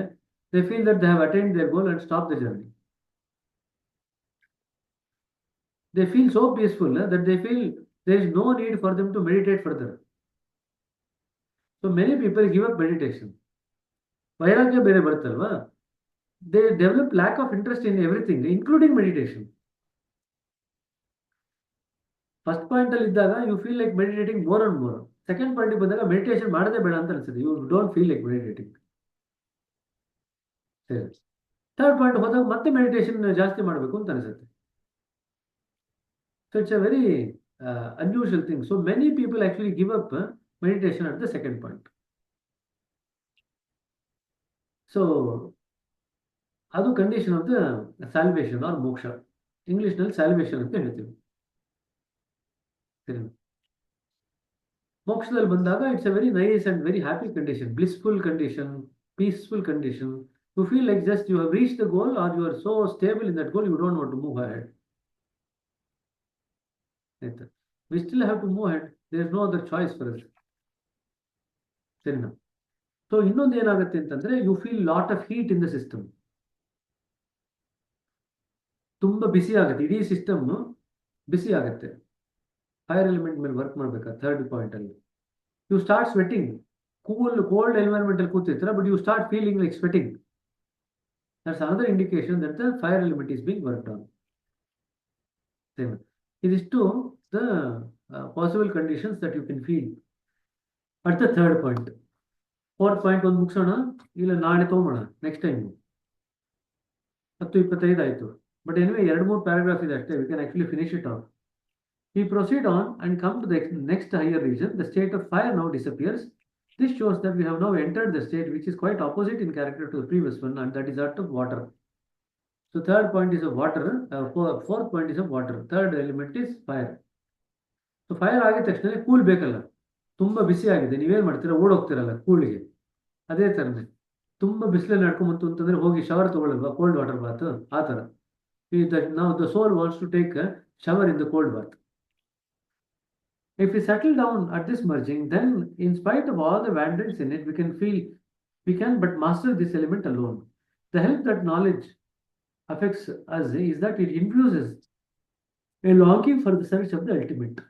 they feel that they have attained their goal and stop the journey. They feel so peaceful that they feel there is no need for them to meditate further. So many people give up meditation. ವೈರಾಗ್ಯ ಬೇರೆ ಬರುತ್ತಲ್ವಾ, they develop lack of interest in everything including meditation. First point ಅಲ್ಲಿ ಇದ್ದಾಗ you feel like meditating more and more. Second point ಬಂದಾಗ meditation ಮಾಡದೇ ಬೇಡ ಅಂತ ಅನ್ಸುತ್ತೆ, you don't feel like meditating. ಸರಿ. ಥರ್ಡ್ ಪಾಯಿಂಟ್ ಹೋದಾಗ ಮತ್ತೆ ಮೆಡಿಟೇಷನ್ ಜಾಸ್ತಿ ಮಾಡಬೇಕು ಅಂತ ಅನ್ಸುತ್ತೆ. So it's a very unusual thing. So many people actually give up meditation at the second point. So ಅದು condition of the salvation or moksha. English ನಲ್ಲಿ salvation ಅಂತ ಹೇಳ್ತೀವಿ. ಸರಿ. ಮೋಕ್ಷದಲ್ಲಿ ಬಂದಾಗ it's a very nice and very happy condition, blissful condition, peaceful condition. You feel like just you have reach the goal or you are so stable in that goal you don't want to move ahead. ಆಯ್ತಾ? We still have to move ahead, there is no other choice for us. ಸರಿನಾ? So ಇನ್ನೊಂದು ಏನಾಗುತ್ತೆ ಅಂತಂದ್ರೆ you feel lot of heat in the system. ತುಂಬಾ ಬಿಸಿ ಆಗುತ್ತೆ, ಇಡೀ system ಬಿಸಿ ಆಗುತ್ತೆ. ಫೈರ್ ಎಲಿಮೆಂಟ್ ಮೇಲೆ ವರ್ಕ್ ಮಾಡ್ಬೇಕಾ ಥರ್ಡ್ ಪಾಯಿಂಟ್ ಅಲ್ಲಿ. You start sweating. Cold environment ಅಲ್ಲಿ ಕೂತಿರ್ತೀರ, but you start feeling like sweating. That's another indication that the fire element is being worked on. ಇದಿಷ್ಟು the possible conditions that you can feel at the third point. Fourth point ಒಂದು ಮುಗಿಸೋಣ, ಇಲ್ಲ ನಾಳೆ ತಗೊಂಬೋಣ next time. 10:25 ಆಯ್ತು. But anyway 2-3 paragraph ಇದೆ ಅಷ್ಟೇ. We can actually finish it off. We proceed on and come to the next higher region. The state of fire now disappears. This shows that we have now entered the state which is quite opposite in character to the previous one, and that is that of water. So third point is of water, fourth point is of water, third element is fire. So fire ಆಗಿದ ತಕ್ಷಣ cool ಬೇಕಲ್ಲ, ತುಂಬಾ ಬಿಸಿ ಆಗಿದೆ, ನೀವೇನ್ ಮಾಡ್ತೀರಾ, ಓಡೋಗ್ತಿರಲ್ಲ ಕೂಲ್ಗೆ. ಅದೇ ತರನೇ ತುಂಬಾ ಬಿಸಿಲಲ್ಲಿ ನಡ್ಕೊಂಬಂತು ಅಂತಂದ್ರೆ ಹೋಗಿ ಶವರ್ ತಗೊಳ್ಳಲ್ವಾ, ಕೋಲ್ಡ್ ವಾಟರ್ ಬಾತ್ ಆ ತರ. Now the soul wants to take a shower in the cold bath. If we settle down at this merging, then in spite of all the wanderings in it, we can but master this element alone. The help that knowledge affects us is that it infuses a longing for the search of the ultimate.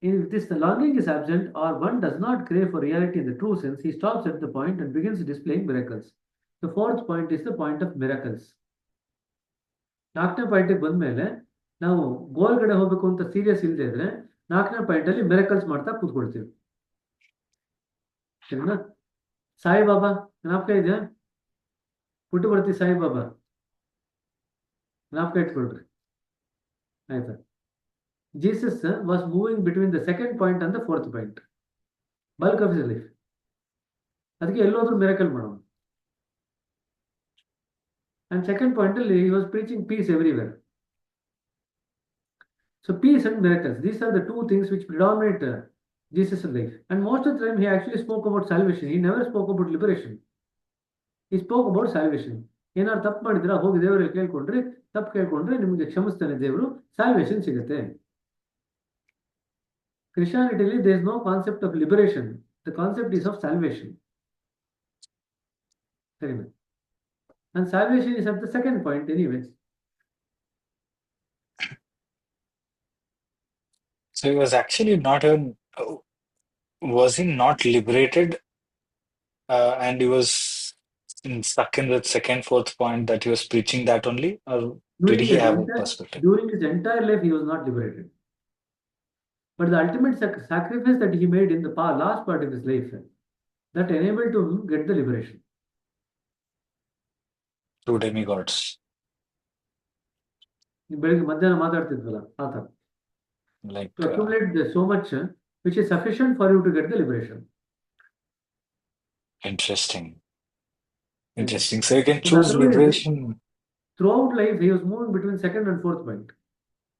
If this the longing is absent or one does not crave for reality in the true sense, he stops at the point and begins displaying miracles. The fourth point is the point of miracles. 4ನೇ ಪಾಯಿಂಟ್ಗೆ ಬಂದ್ಮೇಲೆ ನಾವು ಗೋಲ್ ಕಡೆ ಹೋಗ್ಬೇಕು ಅಂತ serious ಇಲ್ಲದೆ ಇದ್ರೆ 4ನೇ point ಅಲ್ಲಿ ಮಿರಕಲ್ಸ್ ಮಾಡ್ತಾ ಕೂತ್ಕೊಳ್ತೀವಿ. ಸರಿನಾ? ಸಾಯಿಬಾಬಾ ಜ್ಞಾಪಕ ಇದೆಯಾ? ಪುಟ್ಟಬರ್ತಿ ಸಾಯಿಬಾಬಾ ಜ್ಞಾಪಕ ಇಟ್ಕೊಳ್ರಿ, ಆಯ್ತಾ? Jesus was moving between the second point and the fourth point, bulk of his life. ಅದಕ್ಕೆ ಎಲ್ಲೋದ್ರೂ ಮಿರಕಲ್ ಮಾಡೋಣ. ಅಂಡ್ ಸೆಕೆಂಡ್ ಪಾಯಿಂಟ್ ಅಲ್ಲಿ he was preaching peace everywhere. So peace and miracles, these are the two things which predominate Jesus' life. And most of the time he actually spoke about salvation. He never spoke about liberation. He spoke about salvation. ಏನಾದ್ರು ತಪ್ಪು ಮಾಡಿದ್ರ ಹೋಗಿ ದೇವರಲ್ಲಿ ಕೇಳ್ಕೊಂಡ್ರೆ, ತಪ್ಪು ಕೇಳ್ಕೊಂಡ್ರೆ ನಿಮಗೆ ಕ್ಷಮಿಸ್ತಾನೆ ದೇವರು, salvation ಸಿಗುತ್ತೆ. Christianity, there is no concept of liberation. The concept is of salvation. And salvation is at the second point anyways. So he was actually not even, was he not liberated? And he was stuck in the second, fourth point that he was preaching that only? Or did he have a perspective? During his entire life, he was not liberated. But the ultimate sacrifice that he made in the last part of his life, that enabled him to get the liberation. Through demigods. ಬೆಳಿಗ್ಗೆ ಮಧ್ಯಾಹ್ನ ಮಾತಾಡ್ತಿದ್ವಲ್ಲ ಆ ಥರ. Like, To accumulate so much which is sufficient for you to get the liberation. interesting. ಆಯ್ತಾ? Interesting. So you can In choose other words, liberation. throughout life he was moving between second and fourth point.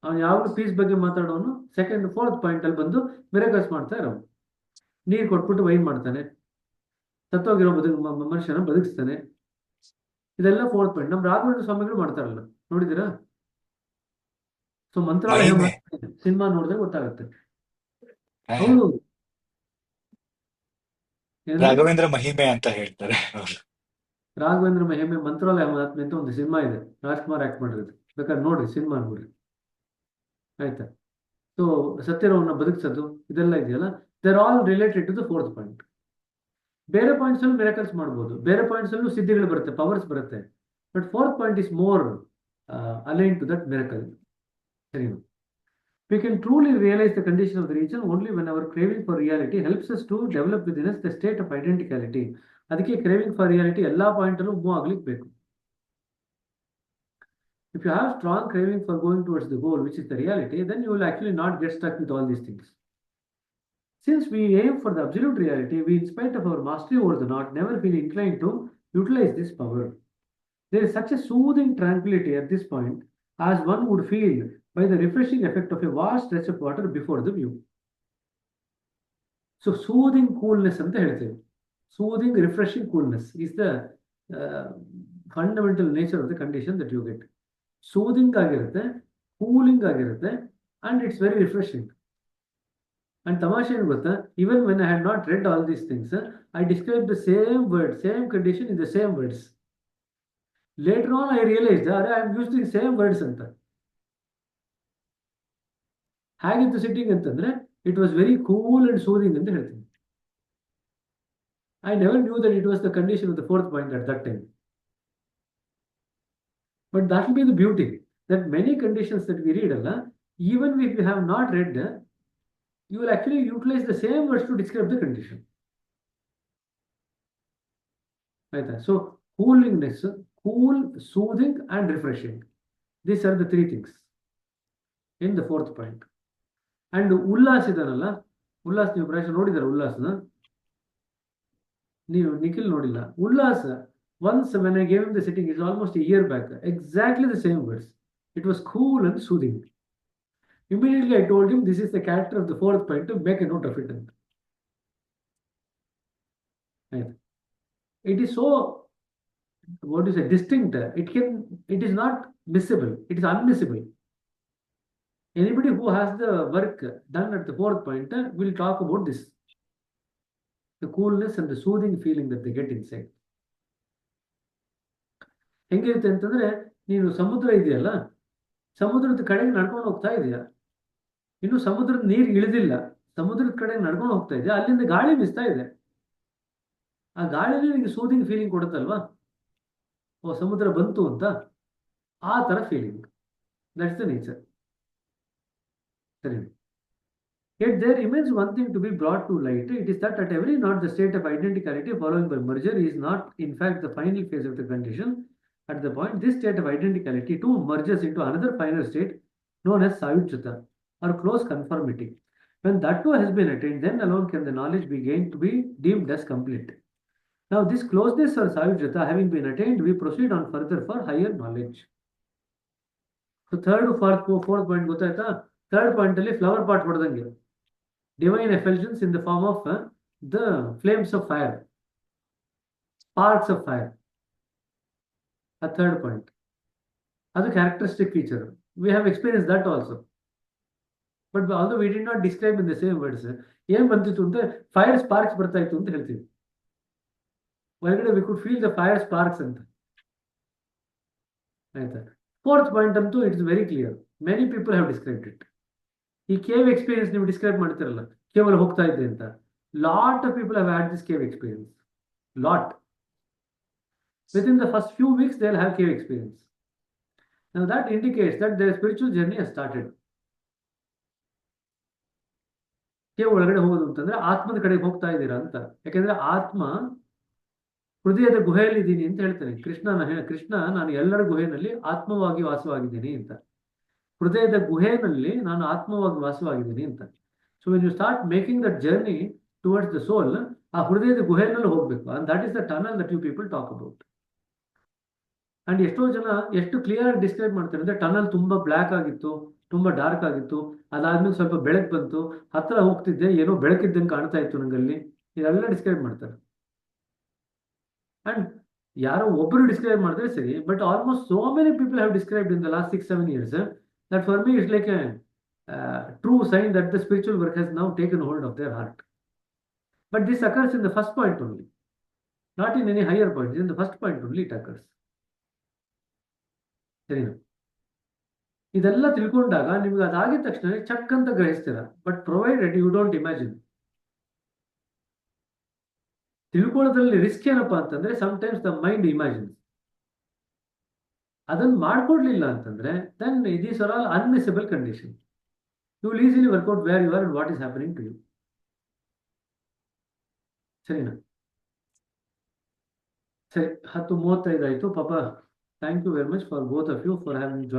ಅವನು ಯಾವಾಗಲೂ piece ಬಗ್ಗೆ ಮಾತಾಡೋನು second fourth point ಅಲ್ಲಿ ಬಂದು miracles ಮಾಡ್ತಾ ಇರೋನು. ನೀರು ಕೊಟ್ಬಿಟ್ಟು ವೈನ್ ಮಾಡ್ತಾನೆ, ಸತ್ತೋಗಿರೋ ಮನುಷ್ಯನ ಬದುಕಿಸ್ತಾನೆ. ಇದೆಲ್ಲ ಫೋರ್ತ್ ಪಾಯಿಂಟ್. ನಮ್ಮ ರಾಘವೇಂದ್ರ ಸ್ವಾಮಿಗಳು ಮಾಡ್ತಾರಲ್ಲ, ನೋಡಿದ್ದೀರಾ? ಸೊ ಮಂತ್ರಾಲಯ ಮಹಿಮೆ. ಸಿನಿಮಾ ನೋಡಿದ್ರೆ ಗೊತ್ತಾಗುತ್ತೆ. ಹಾ, ಹೌದು, ಏನಂದ್ರೆ ರಾಘವೇಂದ್ರ ಮಹಿಮೆ ಅಂತ ಹೇಳ್ತಾರೆ ಅವ್ರು. ರಾಘವೇಂದ್ರ ಮಹಿಮೆ ಮಂತ್ರಾಲಯ ಮಹಾತ್ಮೆ ಅಂತ ಒಂದು ಸಿನಿಮಾ ಇದೆ, ರಾಜ್ಕುಮಾರ್ ಆಕ್ಟ್ ಮಾಡಿರೋದು. ಬೇಕಾದ್ರೆ ನೋಡ್ರಿ, ಸಿನಿಮಾ ನೋಡ್ರಿ, ಆಯ್ತಾ? ಸೊ ಸತ್ಯರವನ್ನ ಬದುಕಿಸೋದು ಇದೆಲ್ಲ ಇದೆಯಲ್ಲ, they're all related to the fourth point. ಬೇರೆ ಪಾಯಿಂಟ್ಸ್ ಅಲ್ಲೂ ಮಿರಾಕಲ್ಸ್ ಮಾಡ್ಬೋದು, ಬೇರೆ ಪಾಯಿಂಟ್ಸ್ ಅಲ್ಲೂ ಸಿದ್ಧಿಗಳು ಬರುತ್ತೆ, ಪವರ್ಸ್ ಬರುತ್ತೆ. But fourth point is more align to that miracle. ಸರಿನಾ? We can truly realize the condition of the region only when our craving for reality helps us to develop within us the state of identicality. ಅದಕ್ಕೆ craving for reality ಎಲ್ಲ point ಅಲ್ಲೂ move ಆಗ್ಲಿಕ್ಕೆ ಬೇಕು. If you have strong craving for going towards the goal, which is the reality, then you will actually not get stuck with all these things. Since we aim for the absolute reality, we, in spite of our mastery over the not, never feel inclined to utilize this power. There is such a soothing tranquility at this point as one would feel by the refreshing effect of a vast stretch of water before the view. So soothing coolness anta ಹೇಳ್ತೇವೆ. Soothing, refreshing coolness is the fundamental nature of the condition that you get. Soothing ಆಗಿರುತ್ತೆ, cooling ಆಗಿರುತ್ತೆ, and it's very refreshing. And ತಮಾಷೆ ಏನು ಗೊತ್ತಾ, even when I had not read all these things, I described the same word, same condition in the same words. Later on I realized that I am using the same words ಅಂತ. ಹೇಗಿತ್ತು sitting ಅಂತಂದ್ರೆ, it was very cool and soothing ಅಂತ ಹೇಳ್ತೀನಿ. I never knew that it was the condition of the fourth point at that time. But that will be the beauty, that many conditions that we read, even if we have not read, you will actually utilize the same words to describe the condition. So coolingness, cool, soothing and refreshing. These are the three things in the fourth point. And Ullas ಇದನ್ನಲ್ಲ, Ullas ನೀವು ಪ್ರಾಯಶಃ ನೋಡಿದಾರೆ ಉಲ್ಲಾಸ್ನ? ನೀವು ನಿಖಿಲ್ ನೋಡಿಲ್ಲ. Ullas, once when I gave him the sitting, it's almost a year back, exactly the same words. It was cool and soothing. Immediately I told him this is the character of the fourth point, to make a note of it. It is so, what do you say, distinct. It is not missable, it is unmissable. Anybody who has the work done at the fourth point will talk about this, the coolness and the soothing feeling that they get inside. ಹೆಂಗಿರುತ್ತೆ ಅಂತಂದ್ರೆ, ನೀನು ಸಮುದ್ರ ಇದೆಯಲ್ಲ, ಸಮುದ್ರದ ಕಡೆಗೆ ನಡ್ಕೊಂಡು ಹೋಗ್ತಾ ಇದೆಯಾ, ಇನ್ನು ಸಮುದ್ರದ ನೀರು ಇಳಿದಿಲ್ಲ, ಸಮುದ್ರದ ಕಡೆ ನಡ್ಕೊಂಡು ಹೋಗ್ತಾ ಇದೆಯಾ, ಅಲ್ಲಿಂದ ಗಾಳಿ ಬೀಸ್ತಾ ಇದೆ. ಆ ಗಾಳಿಲಿ ನಿಮಗೆ ಸೂದಿಂಗ್ ಫೀಲಿಂಗ್ ಕೊಡುತ್ತಲ್ವಾ, ಓ ಸಮುದ್ರ ಬಂತು ಅಂತ, ಆ ತರ ಫೀಲಿಂಗ್. That's the nature. ಸರಿ. Yet there remains one thing to be brought to light. It is that at every knot, the state of identicality following by merger is not, in fact, the final phase of the condition. At the point, this state of identicality too merges into another final state known as sayuchata, or close conformity. When that too has been attained, then alone can the knowledge be gained to be deemed as complete. Now, this closeness or sayuchata having been attained, we proceed on further for higher knowledge. So third, fourth point ಗೊತ್ತಾಯ್ತಾ? Third point ಅಲ್ಲಿ flower pot ಹೊಡೆದಂಗೆ, divine effulgence in the form of the flames of fire, sparks of fire. A third point. That's a characteristic feature. We have experienced that also. But although we did not describe in the same words, ಏನು ಬಂತಿತ್ತು ಅಂತ, fire sparks ಬರ್ತಾ ಇತ್ತು ಅಂತ ಹೇಳ್ತೀವಿ. ಹೊರಗಡೆ we could feel the fire sparks ಅಂತ. ಆಯ್ತಾ? Fourth point ಅಂತೂ it is very clear. Many people have described it. ಈ ಕೇವ್ ಎಕ್ಸ್ಪೀರಿಯನ್ಸ್ ನೀವು ಡಿಸ್ಕ್ರೈಬ್ ಮಾಡ್ತಿರಲ್ಲ, ಕೇವಲ ಹೋಗ್ತಾ ಇದ್ದೆ ಅಂತ, lot of people have had this cave experience. Lot. Within the first few weeks, they'll have cave experience. Now that indicates that their spiritual journey has started. Cave ಒಳಗಡೆ ಹೋಗೋದು ಅಂತಂದ್ರೆ ಆತ್ಮದ ಕಡೆಗೆ ಹೋಗ್ತಾ ಇದ್ದೀರಾ ಅಂತ. ಯಾಕೆಂದ್ರೆ ಆತ್ಮ ಹೃದಯದ ಗುಹೆಯಲ್ಲಿ ಇದ್ದೀನಿ ಅಂತ ಹೇಳ್ತಾನೆ ಕೃಷ್ಣ. ನಾನು ಎಲ್ಲರ ಗುಹೆಯಲ್ಲಿ ಆತ್ಮವಾಗಿ ವಾಸವಾಗಿದ್ದೀನಿ ಅಂತ. ಹೃದಯದ ಗುಹೆಯಲ್ಲಿ ನಾನು ಆತ್ಮವಾಗಿ ವಾಸವಾಗಿದ್ದೀನಿ ಅಂತ. So when you start making that journey towards the soul, ಆ ಹೃದಯದ ಗುಹೆಯಲ್ಲಿ ಹೋಗ್ಬೇಕು. And that is the tunnel that you people talk about. And ಎಷ್ಟೋ ಜನ ಎಷ್ಟು ಕ್ಲಿಯರ್ ಆಗಿ ಡಿಸ್ಕ್ರೈಬ್ ಮಾಡ್ತಾರೆ ಅಂದ್ರೆ, ಟನಲ್ ತುಂಬಾ ಬ್ಲ್ಯಾಕ್ ಆಗಿತ್ತು, ತುಂಬಾ ಡಾರ್ಕ್ ಆಗಿತ್ತು, ಅದಾದ್ಮೇಲೆ ಸ್ವಲ್ಪ ಬೆಳಕು ಬಂತು, ಹತ್ರ ಹೋಗ್ತಿದ್ದೆ, ಏನೋ ಬೆಳಕಿದ್ದಂಗೆ ಕಾಣ್ತಾ ಇತ್ತು ನಂಗಲ್ಲಿ, ಇದೆಲ್ಲ ಡಿಸ್ಕ್ರೈಬ್ ಮಾಡ್ತಾರೆ. ಅಂಡ್ ಯಾರೋ ಒಬ್ಬರು ಡಿಸ್ಕ್ರೈಬ್ ಮಾಡಿದ್ರೆ ಸರಿ, but almost so many people have described in the last 6-7 years that for me is like a true sign that the spiritual work has now taken hold of their heart. But this occurs in the first point only, not in any higher point. In the first point only it occurs. ಸರಿನಾ? ಇದೆಲ್ಲ ತಿಳ್ಕೊಂಡಾಗ ನಿಮ್ಗೆ ಅದಾಗಿದ ತಕ್ಷಣ ಚಕ್ ಅಂತ ಗ್ರಹಿಸ್ತೀರ. But provided you don't imagine. ತಿಳ್ಕೊಳ್ಳೋದ್ರಲ್ಲಿ risk ಏನಪ್ಪಾ ಅಂತಂದ್ರೆ, ಸಮ್ಟೈಮ್ಸ್ ದ ಮೈಂಡ್ ಇಮ್ಯಾಜಿನ್ಸ್. ಅದನ್ನು ಮಾಡ್ಕೊಡ್ಲಿಲ್ಲ ಅಂತಂದ್ರೆ then these are all unmissable condition. You will easily work out where you are and what is happening to you. ಸರಿನಾ? ಸರಿ, 10:35 ಆಯಿತು ಪಾಪ. Thank you very much for both of you for having join.